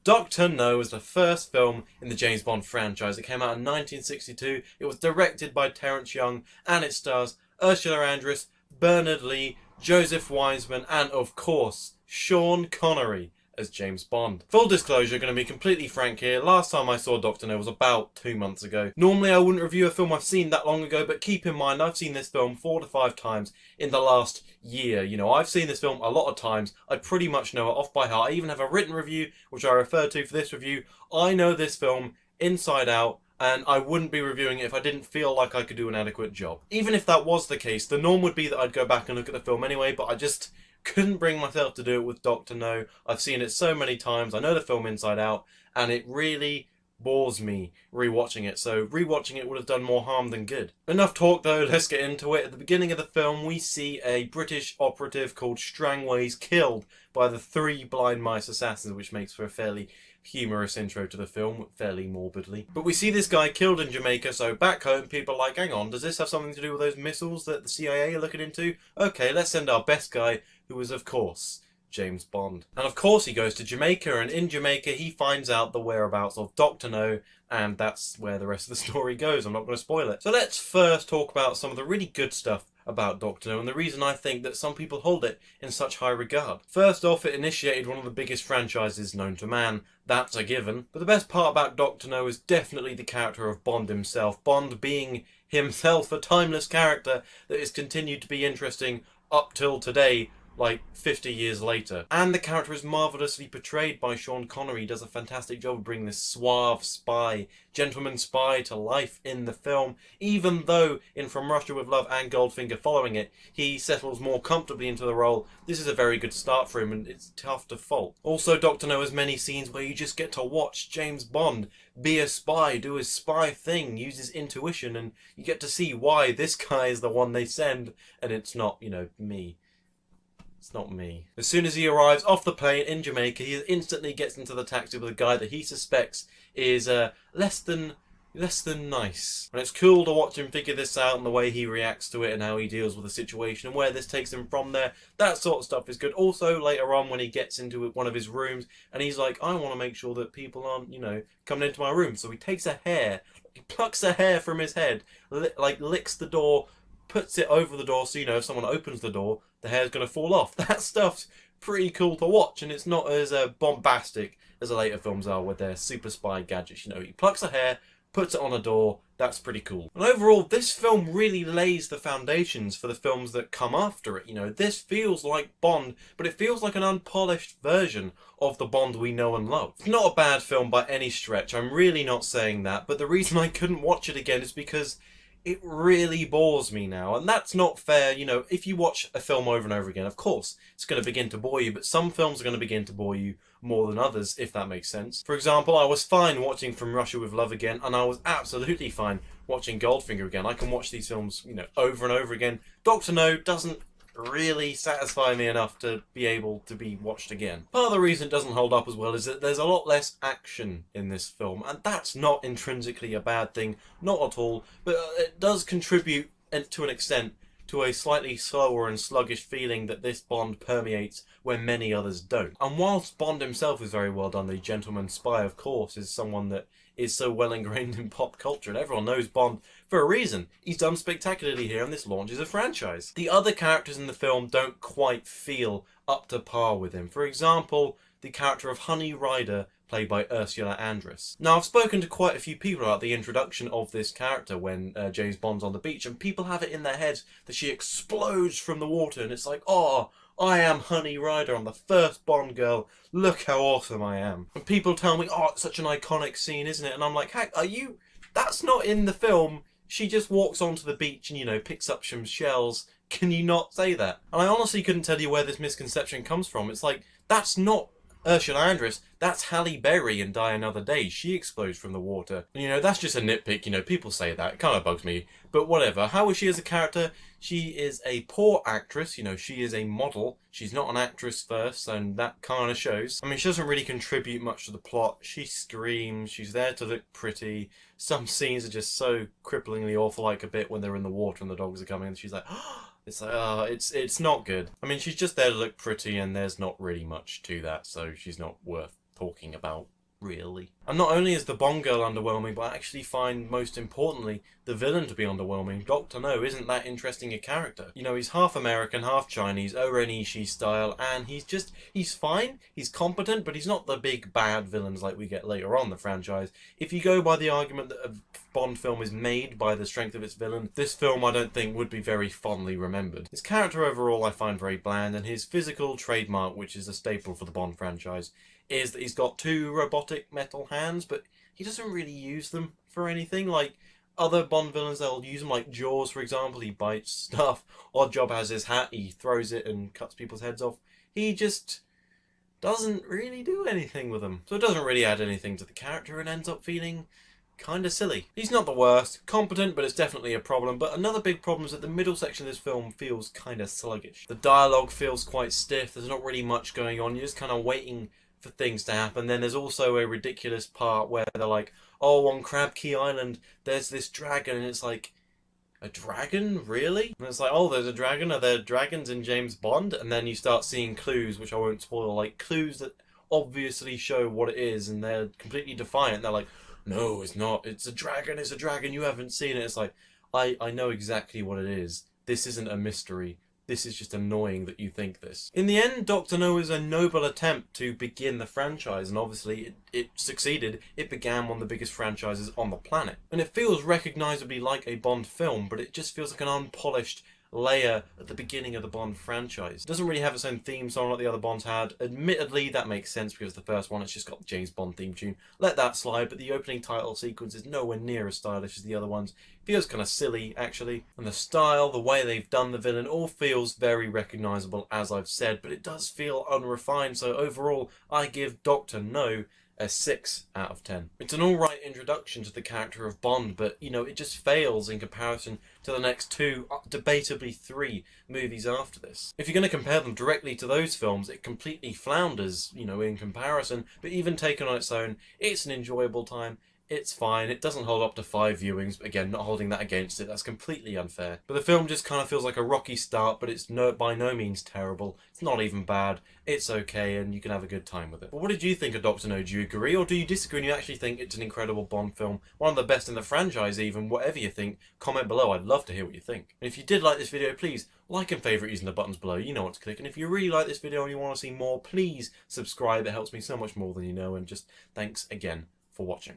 Doctor No was the first film in the James Bond franchise. It came out in 1962. It was directed by Terence Young and it stars Ursula Andress, Bernard Lee, Joseph Wiseman, and of course, Sean Connery as James Bond. Full disclosure, going to be completely frank here, last time I saw Doctor No was about 2 months ago. Normally I wouldn't review a film I've seen that long ago, but keep in mind I've seen this film 4 to 5 times in the last year. You know, I've seen this film a lot of times. I pretty much know it off by heart. I even have a written review, which I referred to for this review. I know this film inside out, and I wouldn't be reviewing it if I didn't feel like I could do an adequate job. Even if that was the case, the norm would be that I'd go back and look at the film anyway, but I just couldn't bring myself to do it with Doctor No. I've seen it so many times, I know the film inside out, and it really bores me rewatching it, so rewatching it would have done more harm than good. Enough talk though, let's get into it. At the beginning of the film we see a British operative called Strangways killed by the 3 blind mice assassins, which makes for a fairly humorous intro to the film, fairly morbidly. But we see this guy killed in Jamaica, so back home people are like, hang on, does this have something to do with those missiles that the CIA are looking into? Okay, let's send our best guy, who is of course James Bond. And of course he goes to Jamaica, and in Jamaica he finds out the whereabouts of Dr. No, and that's where the rest of the story goes. I'm not going to spoil it. So let's first talk about some of the really good stuff about Doctor No and the reason I think that some people hold it in such high regard. First off, it initiated one of the biggest franchises known to man. That's a given. But the best part about Doctor No is definitely the character of Bond himself. Bond being himself a timeless character that has continued to be interesting up till today, like 50 years later. And the character is marvellously portrayed by Sean Connery. He does a fantastic job of bringing this suave spy, gentleman spy to life in the film, even though in From Russia with Love and Goldfinger following it, he settles more comfortably into the role. This is a very good start for him and it's tough to fault. Also, Doctor No has many scenes where you just get to watch James Bond be a spy, do his spy thing, use his intuition, and you get to see why this guy is the one they send and it's not, you know, me. It's not me. As soon as he arrives off the plane in Jamaica, he instantly gets into the taxi with a guy that he suspects is less than nice. And it's cool to watch him figure this out and the way he reacts to it and how he deals with the situation and where this takes him from there. That sort of stuff is good. Also, later on when he gets into one of his rooms and he's like, I want to make sure that people aren't, you know, coming into my room. So he takes a hair, he plucks a hair from his head, licks the door, puts it over the door so, you know, if someone opens the door, the hair's going to fall off. That stuff's pretty cool to watch, and it's not as bombastic as the later films are with their super spy gadgets. You know, he plucks a hair, puts it on a door. That's pretty cool. And overall, this film really lays the foundations for the films that come after it. You know, this feels like Bond, but it feels like an unpolished version of the Bond we know and love. It's not a bad film by any stretch. I'm really not saying that, but the reason I couldn't watch it again is because it really bores me now, and that's not fair. You know, if you watch a film over and over again, of course, it's going to begin to bore you, but some films are going to begin to bore you more than others, if that makes sense. For example, I was fine watching From Russia with Love again, and I was absolutely fine watching Goldfinger again. I can watch these films, you know, over and over again. Doctor No doesn't really satisfy me enough to be able to be watched again. Part of the reason it doesn't hold up as well is that there's a lot less action in this film, and that's not intrinsically a bad thing, not at all, but it does contribute to an extent to a slightly slower and sluggish feeling that this Bond permeates where many others don't. And whilst Bond himself is very well done, the gentleman spy of course is someone that is so well ingrained in pop culture and everyone knows Bond for a reason. He's done spectacularly here and this launches a franchise. The other characters in the film don't quite feel up to par with him. For example, the character of Honey Rider, played by Ursula Andress. Now, I've spoken to quite a few people about the introduction of this character when James Bond's on the beach, and people have it in their heads that she explodes from the water and it's like, oh, I am Honey Rider, I'm the first Bond girl, look how awesome I am. And people tell me, oh, it's such an iconic scene, isn't it? And I'm like, heck, are you... That's not in the film. She just walks onto the beach and, you know, picks up some shells. Can you not say that? And I honestly couldn't tell you where this misconception comes from. It's like, that's not Ursula Andress, that's Halle Berry in Die Another Day. She explodes from the water. And, you know, that's just a nitpick, you know, people say that. It kind of bugs me. But whatever. How is she as a character? She is a poor actress, you know, she is a model. She's not an actress first, and that kind of shows. I mean, she doesn't really contribute much to the plot. She screams, she's there to look pretty. Some scenes are just so cripplingly awful, like a bit when they're in the water and the dogs are coming, and she's like, oh, it's like, it's not good. I mean, she's just there to look pretty, and there's not really much to that, so she's not worth talking about really. And not only is the Bond girl underwhelming, but I actually find, most importantly, the villain to be underwhelming. Dr. No isn't that interesting a character. You know, he's half American, half Chinese, O-Ren Ishii style, and he's fine, he's competent, but he's not the big bad villains like we get later on in the franchise. If you go by the argument that a Bond film is made by the strength of its villain, this film I don't think would be very fondly remembered. His character overall I find very bland, and his physical trademark, which is a staple for the Bond franchise, is that he's got 2 robotic metal hands, but he doesn't really use them for anything. Like other Bond villains, they'll use them, like Jaws, for example. He bites stuff. Oddjob has his hat, he throws it and cuts people's heads off. He just doesn't really do anything with them. So it doesn't really add anything to the character and ends up feeling kind of silly. He's not the worst, competent, but it's definitely a problem. But another big problem is that the middle section of this film feels kind of sluggish. The dialogue feels quite stiff, there's not really much going on, you're just kind of waiting for things to happen. Then there's also a ridiculous part where they're like, oh, on Crab Key Island there's this dragon, and it's like, a dragon? Really? And it's like, oh, there's a dragon? Are there dragons in James Bond? And then you start seeing clues, which I won't spoil, like clues that obviously show what it is, and they're completely defiant. They're like, no, it's not, it's a dragon, you haven't seen it. It's like, I know exactly what it is. This isn't a mystery. This is just annoying that you think this. In the end, Dr. No is a noble attempt to begin the franchise, and obviously it succeeded. It began one of the biggest franchises on the planet. And it feels recognisably like a Bond film, but it just feels like an unpolished layer at the beginning of the Bond franchise. It doesn't really have its own theme song like the other Bonds had. Admittedly, that makes sense because the first one, it's just got the James Bond theme tune. Let that slide, but the opening title sequence is nowhere near as stylish as the other ones. It feels kind of silly, actually. And the style, the way they've done the villain, all feels very recognisable, as I've said, but it does feel unrefined, so overall, I give Dr. No a 6 out of 10. It's an alright introduction to the character of Bond, but, you know, it just fails in comparison to the next 2, debatably 3 movies after this. If you're going to compare them directly to those films, it completely flounders, you know, in comparison, but even taken on its own, it's an enjoyable time. It's fine. It doesn't hold up to 5 viewings. Again, not holding that against it. That's completely unfair. But the film just kind of feels like a rocky start, but it's by no means terrible. It's not even bad. It's okay, and you can have a good time with it. But what did you think of Dr. No? Do you agree, or do you disagree and you actually think it's an incredible Bond film? One of the best in the franchise even. Whatever you think, comment below. I'd love to hear what you think. And if you did like this video, please like and favourite using the buttons below. You know what to click. And if you really like this video and you want to see more, please subscribe. It helps me so much more than you know. And just thanks again for watching.